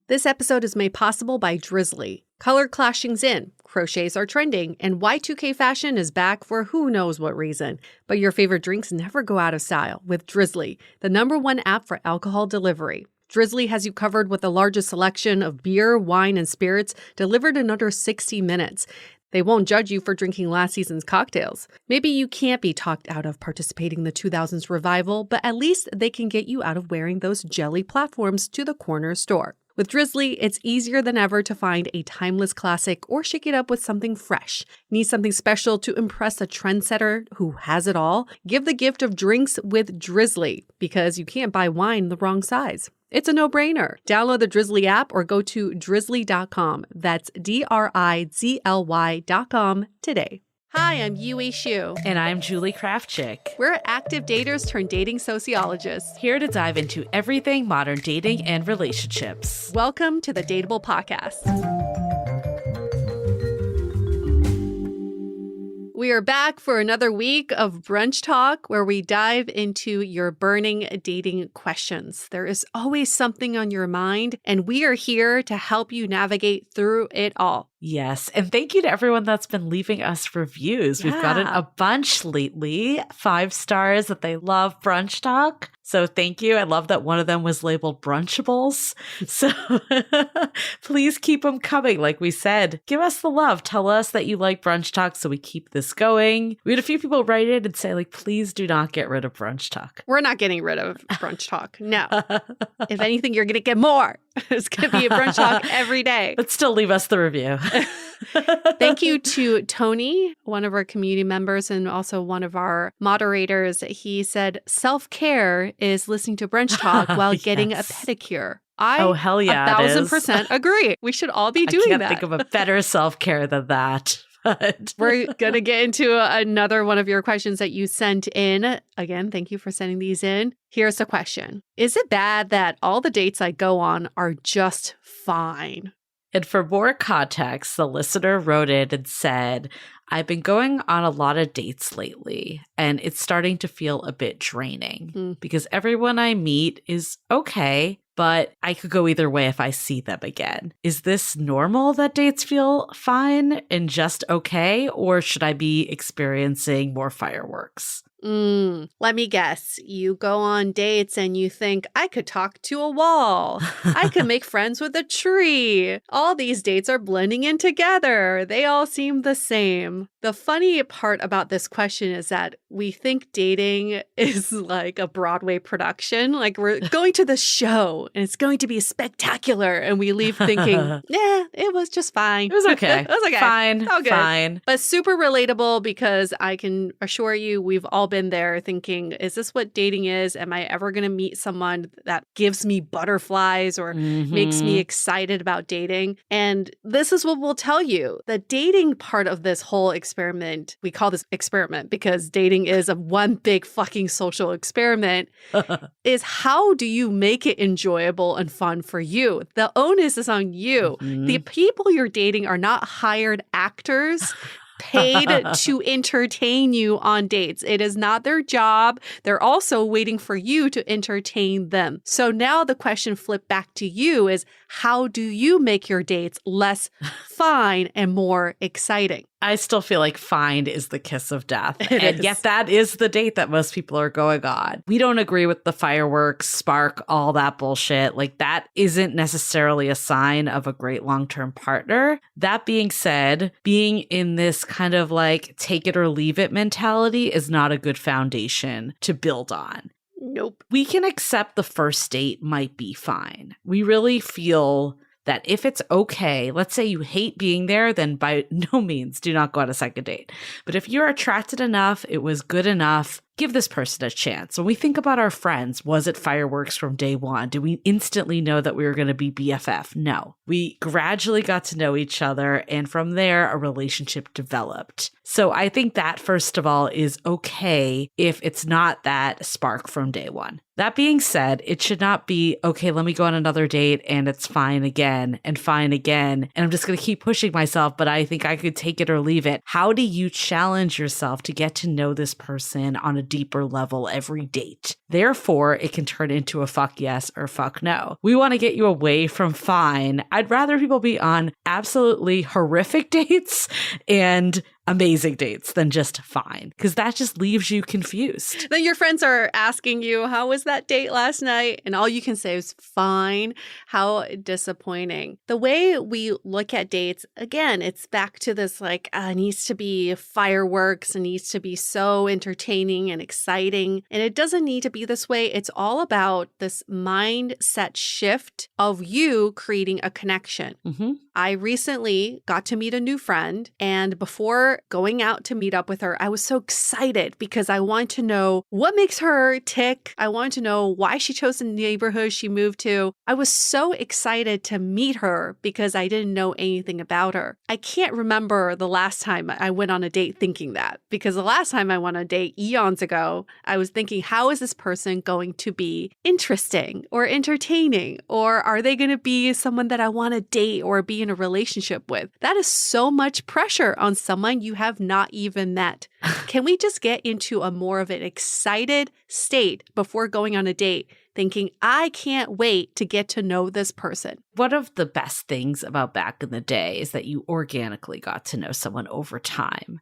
This episode is made possible by Drizzly. Color clashing's in, crochets are trending, and Y2K fashion is back for who knows what reason. But your favorite drinks never go out of style with Drizzly, the #1 app for alcohol delivery. Drizzly has you covered with the largest selection of beer, wine, and spirits delivered in under 60 minutes. They won't judge you for drinking last season's cocktails. Maybe you can't be talked out of participating in the 2000s revival, but at least they can get you out of wearing those jelly platforms to the corner store. With Drizzly, it's easier than ever to find a timeless classic or shake it up with something fresh. Need something special to impress a trendsetter who has it all? Give the gift of drinks with Drizzly, because you can't buy wine the wrong size. It's a no-brainer. Download the Drizzly app or go to drizzly.com. That's DRIZLY.com today. Hi, I'm Yui Xu. And I'm Julie Krafchick. We're active daters turned dating sociologists. Here to dive into everything modern dating and relationships. Welcome to the DATEABLE podcast. We are back for another week of Brunch Talk, where we dive into your burning dating questions. There is always something on your mind, and we are here to help you navigate through it all. Yes. And thank you to everyone that's been leaving us reviews. We've gotten a bunch lately, 5 stars that they love Brunch Talk. So thank you. I love that one of them was labeled Brunchables. So please keep them coming. Like we said, give us the love. Tell us that you like Brunch Talk so we keep this going. We had a few people write in and say, like, please do not get rid of Brunch Talk. We're not getting rid of Brunch Talk. No. If anything, you're going to get more. It's going to be a Brunch Talk every day. But still leave us the review. Thank you to Tony, one of our community members and also one of our moderators. He said self-care is listening to Brunch Talk while getting a pedicure. Hell yeah, 1,000% agree. We should all be doing that. I can't think of a better self-care than that. But we're going to get into another one of your questions that you sent in. Again, thank you for sending these in. Here's the question. Is it bad that all the dates I go on are just fine? And for more context, the listener wrote in and said, I've been going on a lot of dates lately, and it's starting to feel a bit draining because everyone I meet is okay, but I could go either way if I see them again. Is this normal that dates feel fine and just okay, or should I be experiencing more fireworks? Let me guess. You go on dates and you think, I could talk to a wall. I could make friends with a tree. All these dates are blending in together. They all seem the same. The funny part about this question is that we think dating is like a Broadway production. Like we're going to the show and it's going to be spectacular. And we leave thinking, yeah, it was just fine. It was okay. It was okay. Fine. All good. Fine. But super relatable because I can assure you we've all been there thinking, is this what dating is? Am I ever going to meet someone that gives me butterflies or makes me excited about dating? And this is what we'll tell you. The dating part of this whole experiment, we call this experiment because dating is a one big fucking social experiment, is how do you make it enjoyable and fun for you? The onus is on you. The people you're dating are not hired actors paid to entertain you on dates. It is not their job. They're also waiting for you to entertain them. So now the question flipped back to you is, how do you make your dates less fine and more exciting? I still feel like fine is the kiss of death. And yet that is the date that most people are going on. We don't agree with the fireworks, spark, all that bullshit. Like that isn't necessarily a sign of a great long-term partner. That being said, being in this kind of like take it or leave it mentality is not a good foundation to build on. Nope. We can accept the first date might be fine. We really feel that if it's okay, let's say you hate being there, then by no means do not go on a second date. But if you're attracted enough, it was good enough, give this person a chance. When we think about our friends, was it fireworks from day one? Did we instantly know that we were going to be BFF? No. We gradually got to know each other, and from there, a relationship developed. So I think that, first of all, is okay if it's not that spark from day one. That being said, it should not be, okay, let me go on another date and it's fine again and fine again. And I'm just going to keep pushing myself, but I think I could take it or leave it. How do you challenge yourself to get to know this person on a a deeper level every date. Therefore, it can turn into a fuck yes or fuck no. We want to get you away from fine. I'd rather people be on absolutely horrific dates and amazing dates than just fine, because that just leaves you confused. Then your friends are asking you, how was that date last night? And all you can say is fine. How disappointing. The way we look at dates, again, it's back to this like, it needs to be fireworks. It needs to be so entertaining and exciting. And it doesn't need to be this way. It's all about this mindset shift of you creating a connection. I recently got to meet a new friend, and before going out to meet up with her, I was so excited because I want to know what makes her tick. I want to know why she chose the neighborhood she moved to. I was so excited to meet her because I didn't know anything about her. I can't remember the last time I went on a date thinking that, because the last time I went on a date eons ago, I was thinking, how is this person going to be interesting or entertaining? Or are they going to be someone that I want to date or be in a relationship with? That is so much pressure on someone you have not even met. Can we just get into a more of an excited state before going on a date, thinking, I can't wait to get to know this person? One of the best things about back in the day is that you organically got to know someone over time.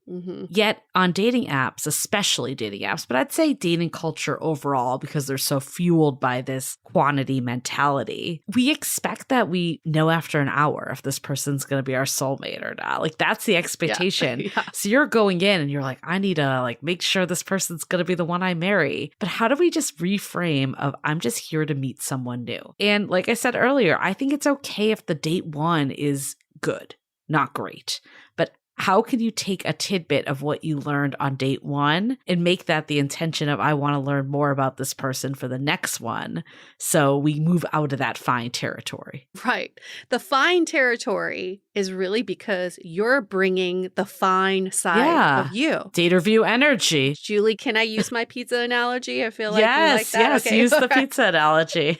Yet on dating apps, especially dating apps, but I'd say dating culture overall, because they're so fueled by this quantity mentality, we expect that we know after an hour if this person's going to be our soulmate or not. Like, that's the expectation. Yeah. So you're going in and you're like, I need to like make sure this person's going to be the one I marry. But how do we just reframe of, I'm just here to meet someone new? And like I said earlier, I think it's okay if the date one is good, not great. But how can you take a tidbit of what you learned on date one and make that the intention of, I want to learn more about this person for the next one, so we move out of that fine territory? Right. The fine territory is really because you're bringing the fine side of you. Date review energy. Julie, can I use my pizza analogy? I feel like you like that. Yes, okay. use the pizza analogy.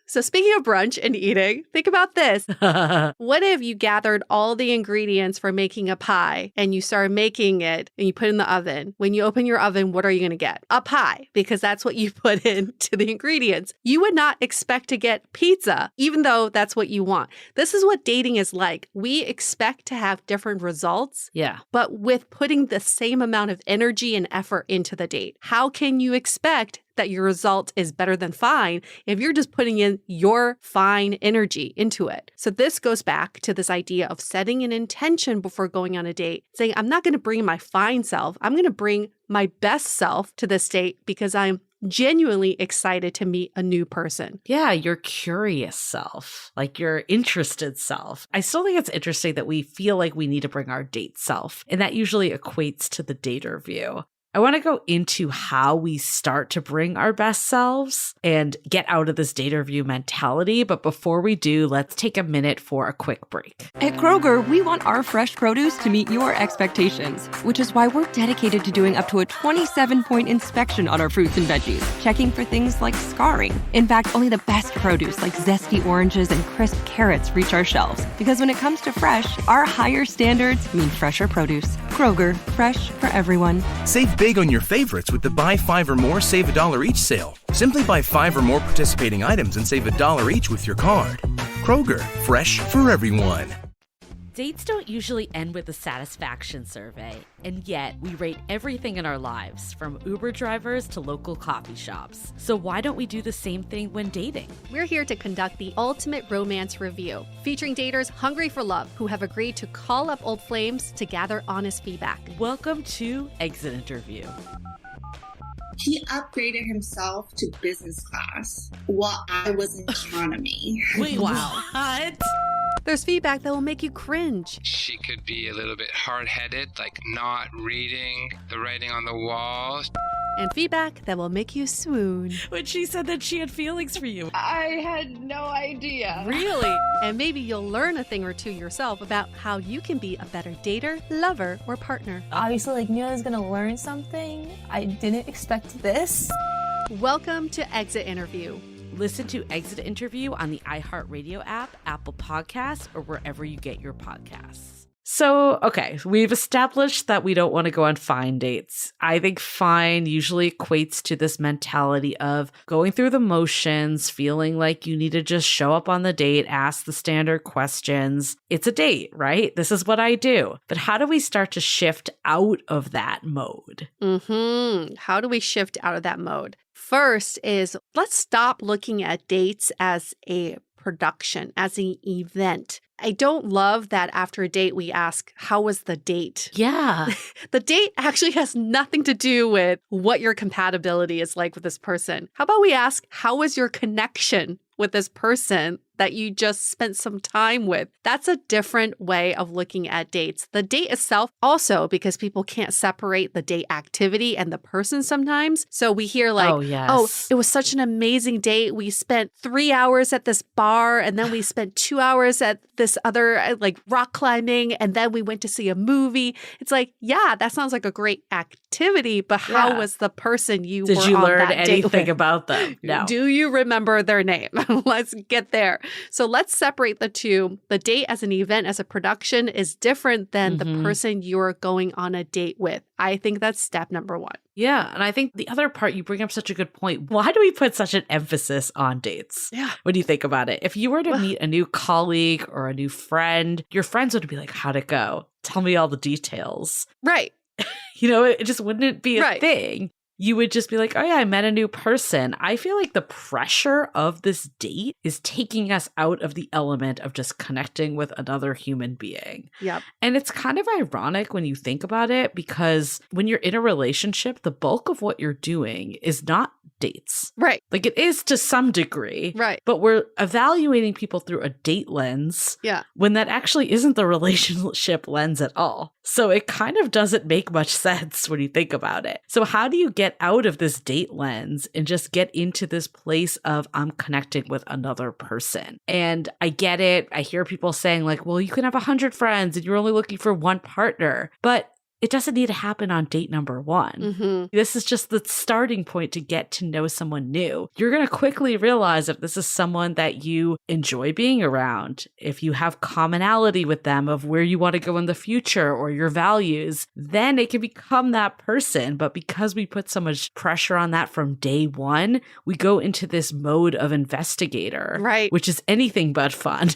So speaking of brunch and eating, think about this. What if you gathered all the ingredients for making a pie and you started making it and you put it in the oven? When you open your oven, what are you going to get? A pie, because that's what you put into the ingredients. You would not expect to get pizza, even though that's what you want. This is what dating is like. We expect to have different results, but with putting the same amount of energy and effort into the date. How can you expect that your result is better than fine if you're just putting in your fine energy into it? So this goes back to this idea of setting an intention before going on a date, saying, I'm not going to bring my fine self. I'm going to bring my best self to this date because I'm genuinely excited to meet a new person. Yeah, your curious self, like your interested self. I still think it's interesting that we feel like we need to bring our date self, and that usually equates to the date review. I want to go into how we start to bring our best selves and get out of this data review mentality. But before we do, let's take a minute for a quick break. At Kroger, we want our fresh produce to meet your expectations, which is why we're dedicated to doing up to a 27-point inspection on our fruits and veggies, checking for things like scarring. In fact, only the best produce like zesty oranges and crisp carrots reach our shelves. Because when it comes to fresh, our higher standards mean fresher produce. Kroger, fresh for everyone. Save big on your favorites with the Buy 5 or More, Save $1 each sale. Simply buy 5 or more participating items and save $1 each with your card. Kroger, fresh for everyone. Dates don't usually end with a satisfaction survey, and yet we rate everything in our lives, from Uber drivers to local coffee shops. So why don't we do the same thing when dating? We're here to conduct the ultimate romance review, featuring daters hungry for love who have agreed to call up old flames to gather honest feedback. Welcome to Exit Interview. He upgraded himself to business class while I was in economy. Wait, what? There's feedback that will make you cringe. She could be a little bit hard-headed, like not reading the writing on the wall. And feedback that will make you swoon. When she said that she had feelings for you. I had no idea. Really? And maybe you'll learn a thing or two yourself about how you can be a better dater, lover, or partner. Obviously, like, knew I was gonna learn something. I didn't expect this. Welcome to Exit Interview. Listen to Exit Interview on the iHeartRadio app, Apple Podcasts, or wherever you get your podcasts. So, okay, we've established that we don't want to go on fine dates. I think fine usually equates to this mentality of going through the motions, feeling like you need to just show up on the date, ask the standard questions. It's a date, right? This is what I do. But how do we start to shift out of that mode? How do we shift out of that mode? First is let's stop looking at dates as a production, as an event. I don't love that after a date we ask, how was the date? Yeah. The date actually has nothing to do with what your compatibility is like with this person. How about we ask, how was your connection with this person that you just spent some time with? That's a different way of looking at dates. The date itself also, because people can't separate the date activity and the person sometimes. So we hear like, oh, it was such an amazing date. We spent 3 hours at this bar and then we spent 2 hours at this other like rock climbing and then we went to see a movie. It's like, yeah, that sounds like a great activity, but how was the person you were on that date with? Did you learn anything about them? No. Do you remember their name? Let's get there. So let's separate the two. The date as an event, as a production, is different than the person you're going on a date with. I think that's step number one. Yeah. And I think the other part, you bring up such a good point. Why do we put such an emphasis on dates? Yeah. When you think about it, if you were to meet a new colleague or a new friend, your friends would be like, how'd it go? Tell me all the details. Right. It just wouldn't be a thing. You would just be like, oh yeah, I met a new person. I feel like the pressure of this date is taking us out of the element of just connecting with another human being. Yep. And it's kind of ironic when you think about it, because when you're in a relationship, the bulk of what you're doing is not dates. Right. Like it is to some degree. Right. But we're evaluating people through a date lens. Yeah. When that actually isn't the relationship lens at all. So it kind of doesn't make much sense when you think about it. So how do you get out of this date lens and just get into this place of I'm connecting with another person? And I get it. I hear people saying like, well, you can have 100 friends and you're only looking for one partner. But it doesn't need to happen on date number one. This is just the starting point to get to know someone new. You're going to quickly realize if this is someone that you enjoy being around, if you have commonality with them of where you want to go in the future or your values, then it can become that person. But because we put so much pressure on that from day one, we go into this mode of investigator, right? Which is anything but fun.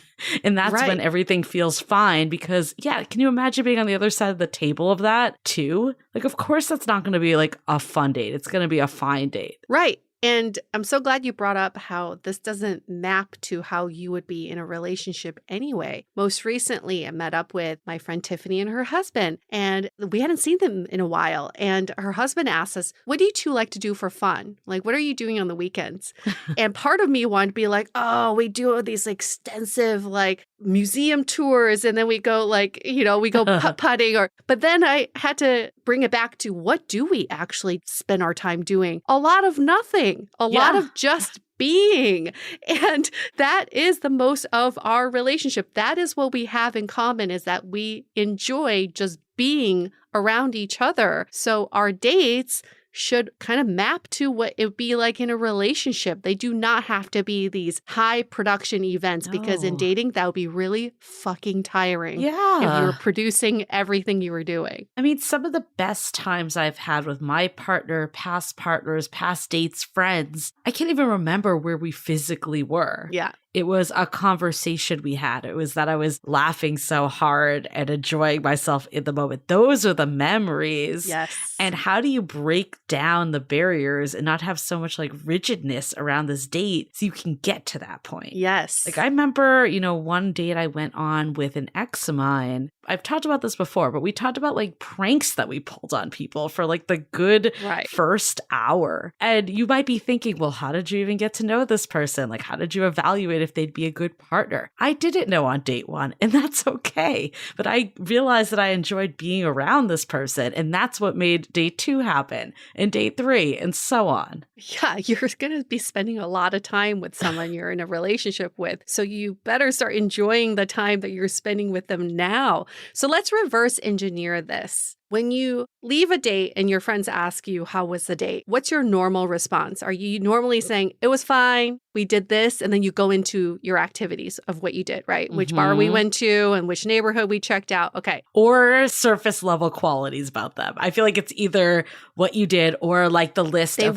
And that's when everything feels fine because, yeah, can you imagine being on the other side of the table of that too? Like, of course, that's not going to be like a fun date. It's going to be a fine date. Right. And I'm so glad you brought up how this doesn't map to how you would be in a relationship anyway. Most recently, I met up with my friend Tiffany and her husband, and we hadn't seen them in a while. And her husband asked us, what do you two like to do for fun? Like, what are you doing on the weekends? And part of me wanted to be like, oh, we do these extensive like museum tours. And then we go like, we go putt-putting. But then I had to bring it back to what do we actually spend our time doing? A lot of nothing. A lot of just being. And that is the most of our relationship. That is what we have in common, is that we enjoy just being around each other. So our dates should kind of map to what it would be like in a relationship. They do not have to be these high production events because in dating, that would be really fucking tiring. Yeah. If you were producing everything you were doing. I mean, some of the best times I've had with my partner, past partners, past dates, friends, I can't even remember where we physically were. Yeah. It was a conversation we had. It was that I was laughing so hard and enjoying myself in the moment. Those are the memories. Yes. And how do you break down the barriers and not have so much like rigidness around this date so you can get to that point? Yes. Like I remember, one date I went on with an ex of mine. I've talked about this before, but we talked about like pranks that we pulled on people for like the good first hour. And you might be thinking, well, how did you even get to know this person? Like, how did you evaluate if they'd be a good partner? I didn't know on date one, and that's okay. But I realized that I enjoyed being around this person, and that's what made date 2 happen, and date 3, and so on. Yeah, you're going to be spending a lot of time with someone you're in a relationship with. So you better start enjoying the time that you're spending with them now. So let's reverse engineer this. When you leave a date and your friends ask you, how was the date? What's your normal response? Are you normally saying, it was fine, we did this, and then you go into your activities of what you did, right? Which bar we went to and which neighborhood we checked out. Okay. Or surface level qualities about them. I feel like it's either what you did or like the list of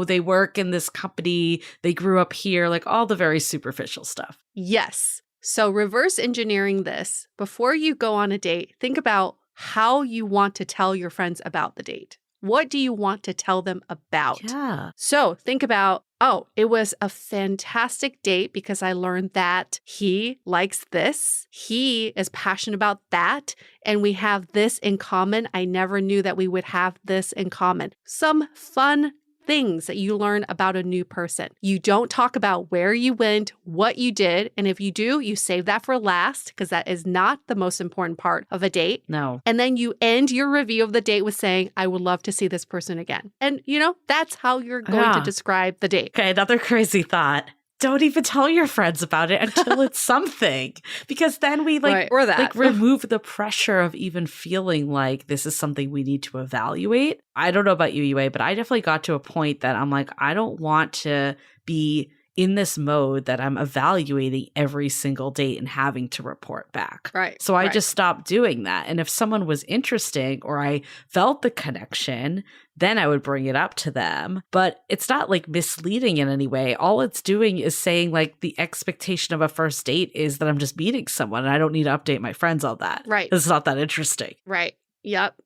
they work in this company, they grew up here, like all the very superficial stuff. Yes. So reverse engineering this. Before you go on a date, think about how you want to tell your friends about the date. What do you want to tell them about? Yeah. So think about, oh, it was a fantastic date because I learned that he likes this. He is passionate about that. And we have this in common. I never knew that we would have this in common. Some fun things that you learn about a new person. You don't talk about where you went, what you did. And if you do, you save that for last because that is not the most important part of a date. No. And then you end your review of the date with saying, I would love to see this person again. And, that's how you're going to describe the date. Okay, another crazy thought. Don't even tell your friends about it until it's something, because then we remove the pressure of even feeling like this is something we need to evaluate. I don't know about you, Yue, but I definitely got to a point that I'm like, I don't want to be in this mode that I'm evaluating every single date and having to report back. Right. So I just stopped doing that. And if someone was interesting or I felt the connection, then I would bring it up to them. But it's not like misleading in any way. All it's doing is saying like the expectation of a first date is that I'm just meeting someone and I don't need to update my friends on that. Right. It's not that interesting. Right. Yep.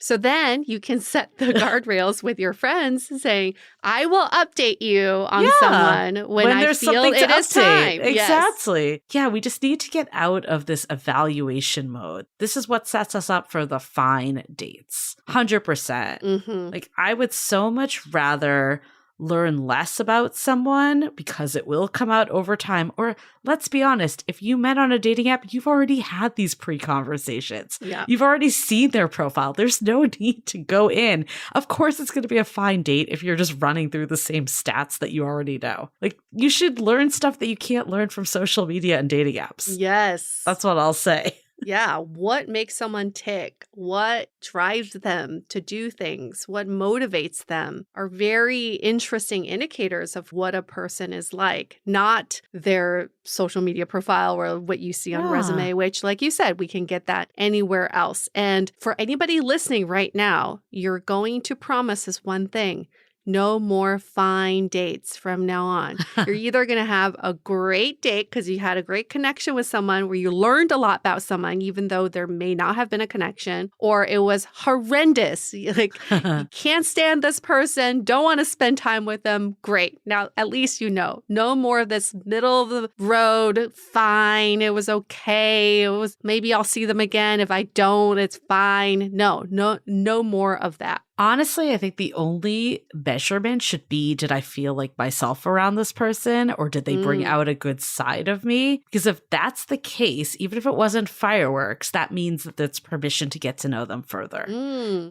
So then you can set the guardrails with your friends saying, I will update you on someone when I feel it is time. Exactly. Yes. Yeah, we just need to get out of this evaluation mode. This is what sets us up for the fine dates. 100%. Like, I would so much rather learn less about someone because it will come out over time. Or let's be honest, if you met on a dating app, you've already had these pre-conversations. Yeah. You've already seen their profile. There's no need to go in. Of course, it's going to be a fine date if you're just running through the same stats that you already know. Like, you should learn stuff that you can't learn from social media and dating apps. Yes. That's what I'll say. Yeah. What makes someone tick? What drives them to do things? What motivates them are very interesting indicators of what a person is like, not their social media profile or what you see on resume, which, like you said, we can get that anywhere else. And for anybody listening right now, you're going to promise us one thing. No more fine dates from now on. You're either going to have a great date because you had a great connection with someone where you learned a lot about someone, even though there may not have been a connection, or it was horrendous. Like, you can't stand this person, don't want to spend time with them. Great. Now, at least no more of this middle of the road. Fine. It was okay. It was maybe I'll see them again. If I don't, it's fine. No more of that. Honestly, I think the only measurement should be, did I feel like myself around this person, or did they bring out a good side of me? Because if that's the case, even if it wasn't fireworks, that means that that's permission to get to know them further.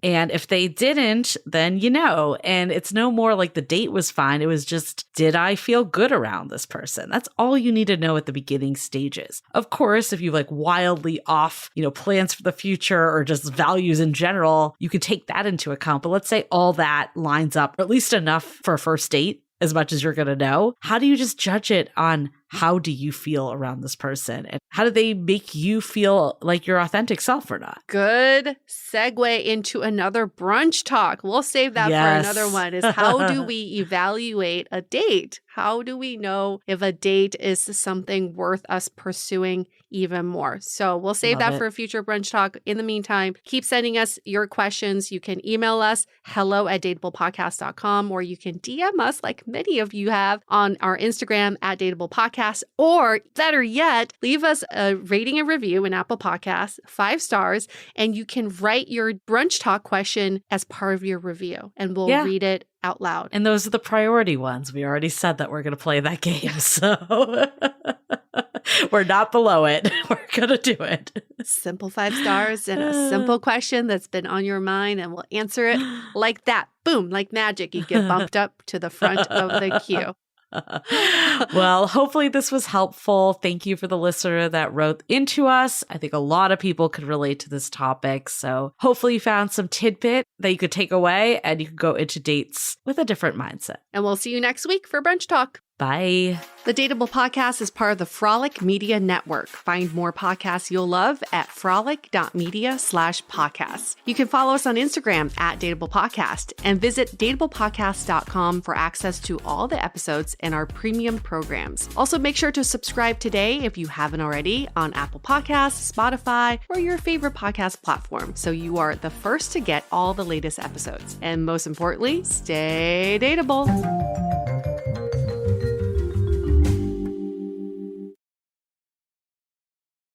And if they didn't, then and it's no more like the date was fine. It was just, did I feel good around this person? That's all you need to know at the beginning stages. Of course, if you like wildly off, plans for the future or just values in general, you can take that into account. But let's say all that lines up, or at least enough for a first date, as much as you're going to know. How do you just judge it on how do you feel around this person? And how do they make you feel like your authentic self or not? Good segue into another brunch talk. We'll save that for another one, is how do we evaluate a date? How do we know if a date is something worth us pursuing even more? So we'll save that for a future brunch talk. In the meantime, keep sending us your questions. You can email us hello@dateablepodcast.com, or you can DM us like many of you have on our Instagram @dateablepodcast, or better yet, leave us a rating and review in Apple Podcasts, 5 stars, and you can write your brunch talk question as part of your review, and we'll read it out loud. And those are the priority ones. We already said that we're going to play that game, so we're not below it. We're going to do it. Simple 5 stars and a simple question that's been on your mind, and we'll answer it like that. Boom, like magic. You get bumped up to the front of the queue. Well, hopefully this was helpful. Thank you for the listener that wrote into us. I think a lot of people could relate to this topic. So hopefully you found some tidbit that you could take away and you could go into dates with a different mindset. And we'll see you next week for Brunch Talk. Bye. The Dateable Podcast is part of the Frolic Media Network. Find more podcasts you'll love at frolic.media/podcasts. You can follow us on Instagram at Dateable Podcast and visit dateablepodcast.com for access to all the episodes and our premium programs. Also, make sure to subscribe today if you haven't already on Apple Podcasts, Spotify, or your favorite podcast platform so you are the first to get all the latest episodes. And most importantly, stay dateable.